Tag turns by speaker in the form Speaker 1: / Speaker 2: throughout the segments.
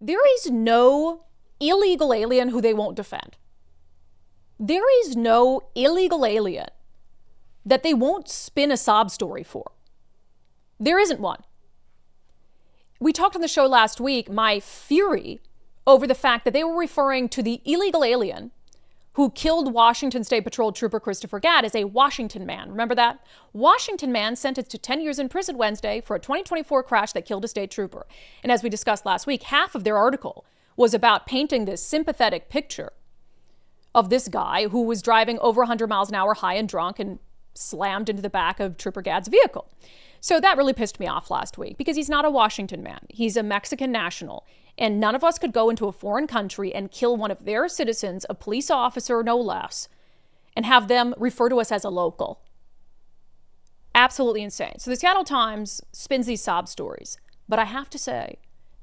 Speaker 1: There is no illegal alien who they won't defend. There is no illegal alien that they won't spin a sob story for. There isn't one. We talked on the show last week, my fury over the fact that they were referring to the illegal alien who killed Washington State Patrol Trooper Christopher Gadd as a Washington man. Remember that? Washington man sentenced to 10 years in prison Wednesday for a 2024 crash that killed a state trooper. And as we discussed last week, half of their article was about painting this sympathetic picture of this guy who was driving over 100 miles an hour high and drunk and slammed into the back of Trooper Gadd's vehicle. So that really pissed me off last week because he's not a Washington man. He's a Mexican national. And none of us could go into a foreign country and kill one of their citizens, a police officer no less, and have them refer to us as a local. Absolutely insane. So the Seattle Times spins these sob stories. But I have to say,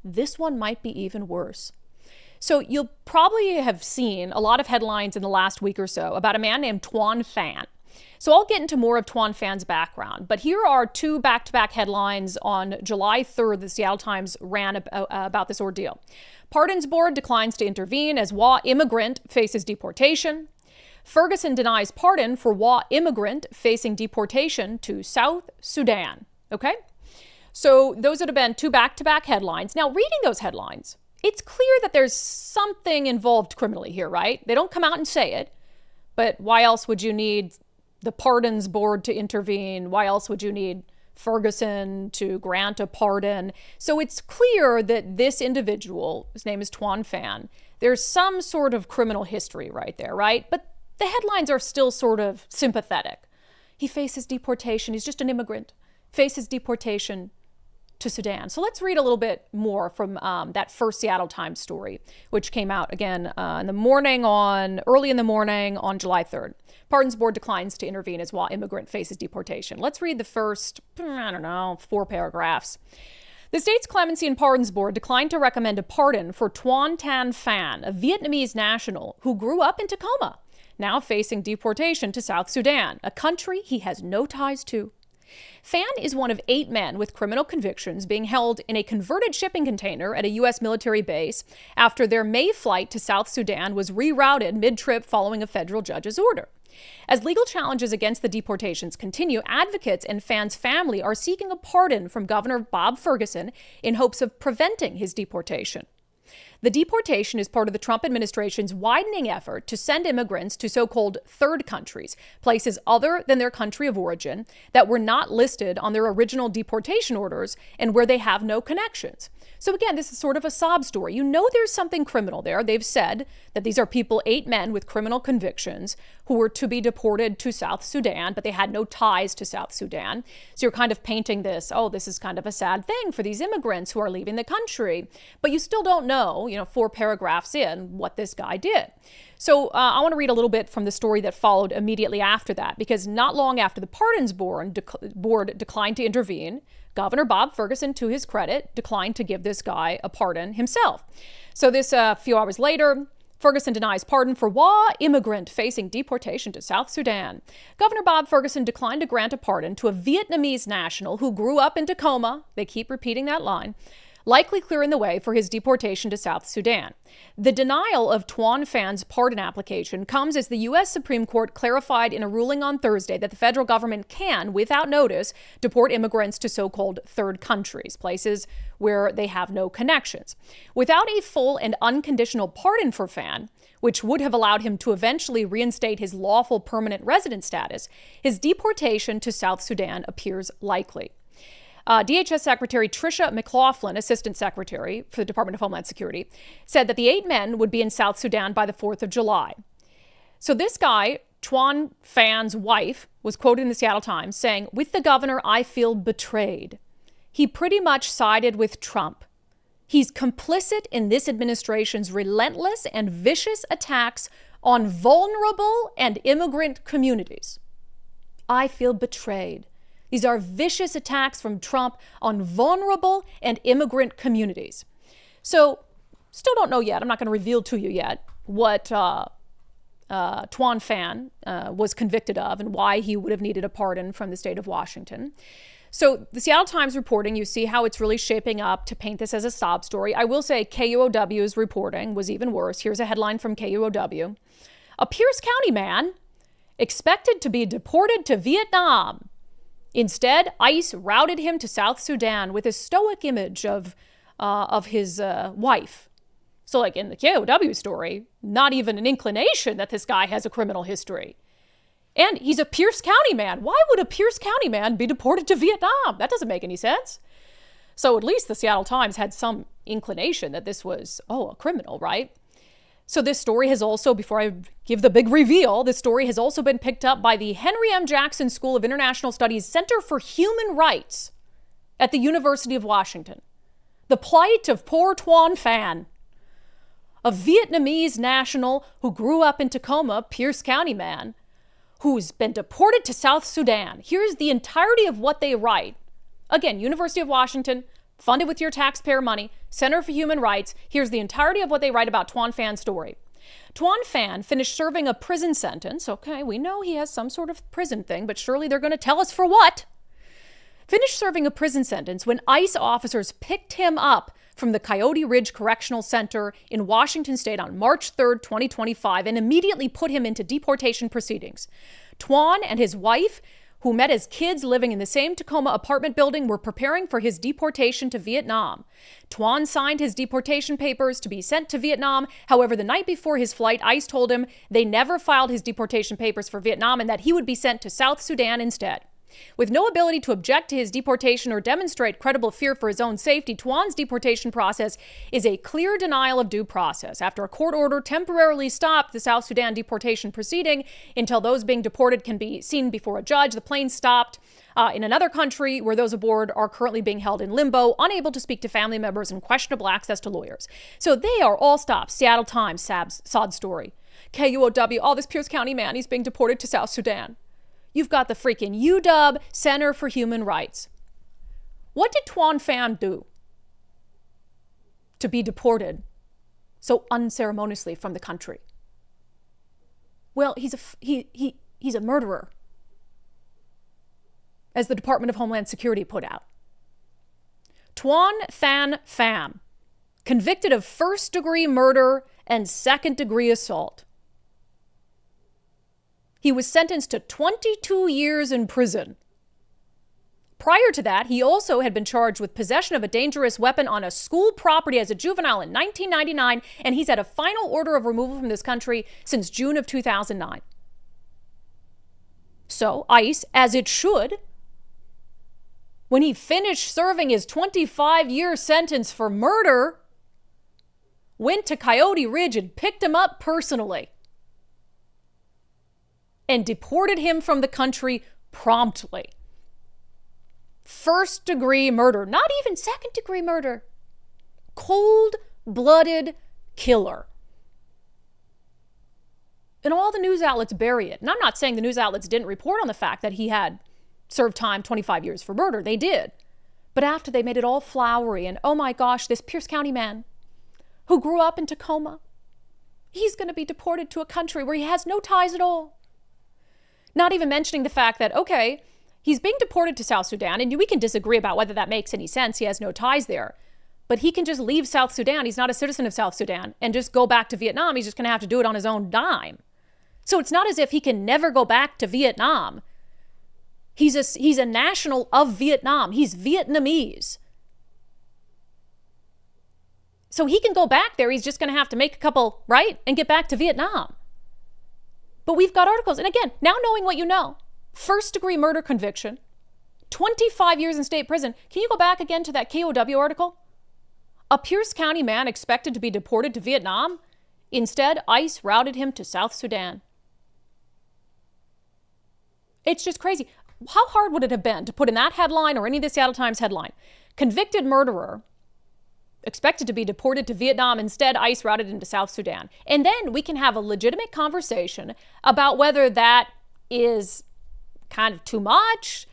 Speaker 1: this one might be even worse. So you'll probably have seen a lot of headlines in the last week or so about a man named Tuan Fan. So I'll get into more of Tuan Fan's background, but here are two back-to-back headlines on July 3rd the Seattle Times ran about this ordeal. Pardons Board declines to intervene as WA immigrant faces deportation. Ferguson denies pardon for WA immigrant facing deportation to South Sudan. Okay? So those would have been two back-to-back headlines. Now, reading those headlines, it's clear that there's something involved criminally here, right? They don't come out and say it, but why else would you need the Pardons Board to intervene? Why else would you need Ferguson to grant a pardon? So it's clear that this individual, his name is Tuan Fan, there's some sort of criminal history right there, right? But the headlines are still sort of sympathetic. He faces deportation. He's just an immigrant. Faces deportation to Sudan. So let's read a little bit more from that first Seattle Times story, which came out again early in the morning on July 3rd. Pardons Board declines to intervene as WA immigrant faces deportation. Let's read the first, 4 paragraphs. The state's Clemency and Pardons Board declined to recommend a pardon for Tuan Fan, a Vietnamese national who grew up in Tacoma, now facing deportation to South Sudan, a country he has no ties to. Fan is one of 8 men with criminal convictions being held in a converted shipping container at a U.S. military base after their May flight to South Sudan was rerouted mid-trip following a federal judge's order. As legal challenges against the deportations continue, advocates and Fan's family are seeking a pardon from Governor Bob Ferguson in hopes of preventing his deportation. The deportation is part of the Trump administration's widening effort to send immigrants to so-called third countries, places other than their country of origin that were not listed on their original deportation orders and where they have no connections. So again, this is sort of a sob story. You know there's something criminal there. They've said that these are people, 8 men with criminal convictions who were to be deported to South Sudan, but they had no ties to South Sudan. So you're kind of painting this, this is kind of a sad thing for these immigrants who are leaving the country. But you still don't know, 4 paragraphs in, what this guy did. So I want to read a little bit from the story that followed immediately after that, because not long after the Pardons Board declined to intervene, Governor Bob Ferguson, to his credit, declined to give this guy a pardon himself. So this few hours later, Ferguson denies pardon for WA immigrant facing deportation to South Sudan. Governor Bob Ferguson declined to grant a pardon to a Vietnamese national who grew up in Tacoma. They keep repeating that line. Likely clearing the way for his deportation to South Sudan. The denial of Tuan Fan's pardon application comes as the U.S. Supreme Court clarified in a ruling on Thursday that the federal government can, without notice, deport immigrants to so-called third countries, places where they have no connections. Without a full and unconditional pardon for Fan, which would have allowed him to eventually reinstate his lawful permanent resident status, his deportation to South Sudan appears likely. DHS Secretary Tricia McLaughlin, Assistant Secretary for the Department of Homeland Security, said that the 8 men would be in South Sudan by the 4th of July. So this guy, Tuan Fan's wife, was quoted in the Seattle Times saying, "With the governor, I feel betrayed. He pretty much sided with Trump. He's complicit in this administration's relentless and vicious attacks on vulnerable and immigrant communities. I feel betrayed. These are vicious attacks from Trump on vulnerable and immigrant communities." So, still don't know yet. I'm not going to reveal to you yet what Tuan Fan was convicted of and why he would have needed a pardon from the state of Washington. So the Seattle Times reporting, you see how it's really shaping up to paint this as a sob story. I will say KUOW's reporting was even worse. Here's a headline from KUOW. A Pierce County man expected to be deported to Vietnam. Instead, ICE routed him to South Sudan with a stoic image of his wife. So like in the KOW story, not even an inclination that this guy has a criminal history. And he's a Pierce County man. Why would a Pierce County man be deported to Vietnam? That doesn't make any sense. So at least the Seattle Times had some inclination that this was, a criminal, right? So this story has also, before I give the big reveal, this story has also been picked up by the Henry M. Jackson School of International Studies Center for Human Rights at the University of Washington. The plight of poor Tuan Fan, a Vietnamese national who grew up in Tacoma, Pierce County man, who's been deported to South Sudan. Here's the entirety of what they write. Again, University of Washington, funded with your taxpayer money, Center for Human Rights. Here's the entirety of what they write about Tuan Fan's story. Tuan Fan finished serving a prison sentence. Okay, we know he has some sort of prison thing, but surely they're going to tell us for what. Finished serving a prison sentence when ICE officers picked him up from the Coyote Ridge Correctional Center in Washington State on March 3rd, 2025, and immediately put him into deportation proceedings. Tuan and his wife, who met as kids living in the same Tacoma apartment building, were preparing for his deportation to Vietnam. Tuan signed his deportation papers to be sent to Vietnam. However, the night before his flight, ICE told him they never filed his deportation papers for Vietnam and that he would be sent to South Sudan instead. With no ability to object to his deportation or demonstrate credible fear for his own safety, Tuan's deportation process is a clear denial of due process. After a court order temporarily stopped the South Sudan deportation proceeding until those being deported can be seen before a judge, the plane stopped in another country where those aboard are currently being held in limbo, unable to speak to family members and questionable access to lawyers. So they are all stopped. Seattle Times, SOD story. KUOW, this Pierce County man, he's being deported to South Sudan. You've got the freaking UW Center for Human Rights. What did Tuan Fan do to be deported so unceremoniously from the country? Well, he's a murderer, as the Department of Homeland Security put out. Tuan Fan Pham, convicted of first-degree murder and second-degree assault. He was sentenced to 22 years in prison. Prior to that, he also had been charged with possession of a dangerous weapon on a school property as a juvenile in 1999, and he's had a final order of removal from this country since June of 2009. So ICE, as it should, when he finished serving his 25-year sentence for murder, went to Coyote Ridge and picked him up personally and deported him from the country promptly. First-degree murder, not even second-degree murder. Cold-blooded killer. And all the news outlets bury it. And I'm not saying the news outlets didn't report on the fact that he had served time 25 years for murder. They did. But after they made it all flowery and, oh my gosh, this Pierce County man who grew up in Tacoma, he's going to be deported to a country where he has no ties at all. Not even mentioning the fact that, okay, he's being deported to South Sudan, and we can disagree about whether that makes any sense. He has no ties there. But he can just leave South Sudan. He's not a citizen of South Sudan, and just go back to Vietnam. He's just going to have to do it on his own dime. So it's not as if he can never go back to Vietnam. He's a national of Vietnam. He's Vietnamese. So he can go back there. He's just going to have to make a couple, right? And get back to Vietnam. But we've got articles. And again, now knowing what you know, first-degree murder conviction, 25 years in state prison. Can you go back again to that KOW article? A Pierce County man expected to be deported to Vietnam. Instead, ICE routed him to South Sudan. It's just crazy. How hard would it have been to put in that headline or any of the Seattle Times headline? Convicted murderer expected to be deported to Vietnam. Instead, ICE routed him to South Sudan. And then we can have a legitimate conversation about whether that is kind of too much,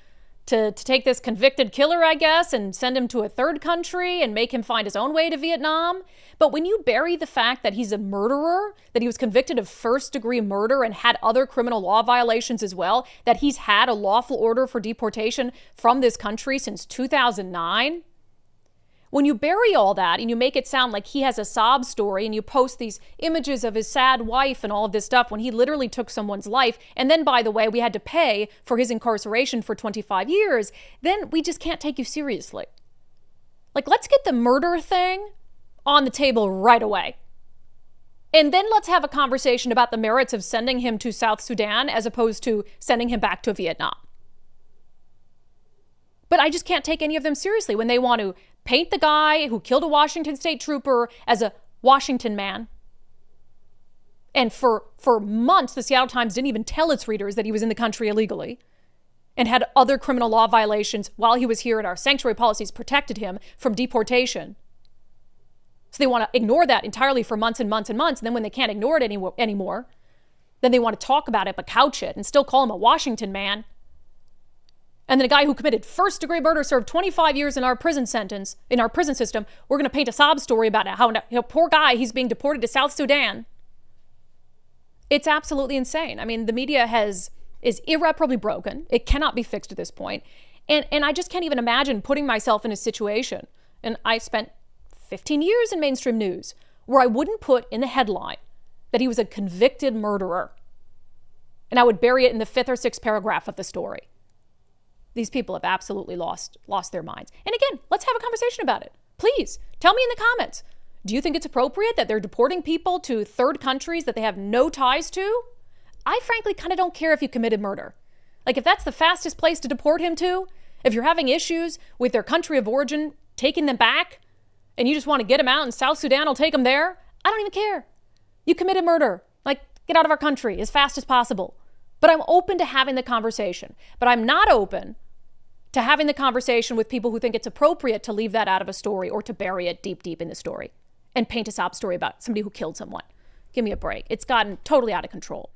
Speaker 1: to take this convicted killer, I guess, and send him to a third country and make him find his own way to Vietnam. But when you bury the fact that he's a murderer, that he was convicted of first-degree murder and had other criminal law violations as well, that he's had a lawful order for deportation from this country since 2009, when you bury all that and you make it sound like he has a sob story and you post these images of his sad wife and all of this stuff when he literally took someone's life, and then, by the way, we had to pay for his incarceration for 25 years, then we just can't take you seriously. Like, let's get the murder thing on the table right away. And then let's have a conversation about the merits of sending him to South Sudan as opposed to sending him back to Vietnam. But I just can't take any of them seriously when they want to paint the guy who killed a Washington state trooper as a Washington man. And for months, the Seattle Times didn't even tell its readers that he was in the country illegally and had other criminal law violations while he was here, and our sanctuary policies protected him from deportation. So they want to ignore that entirely for months and months and months. And then when they can't ignore it anymore, then they want to talk about it but couch it and still call him a Washington man. And then a guy who committed first-degree murder served 25 years in our prison sentence, in our prison system. We're going to paint a sob story about how poor guy, he's being deported to South Sudan. It's absolutely insane. I mean, the media is irreparably broken. It cannot be fixed at this point. And I just can't even imagine putting myself in a situation. And I spent 15 years in mainstream news where I wouldn't put in the headline that he was a convicted murderer. And I would bury it in the 5th or 6th paragraph of the story. These people have absolutely lost their minds. And again, let's have a conversation about it. Please tell me in the comments. Do you think it's appropriate that they're deporting people to third countries that they have no ties to? I frankly kind of don't care if you committed murder. Like, if that's the fastest place to deport him to, if you're having issues with their country of origin, taking them back, and you just want to get them out and South Sudan will take them there, I don't even care. You committed murder. Like, get out of our country as fast as possible. But I'm open to having the conversation. But I'm not open to having the conversation with people who think it's appropriate to leave that out of a story or to bury it deep, deep in the story and paint a sob story about somebody who killed someone. Give me a break. It's gotten totally out of control.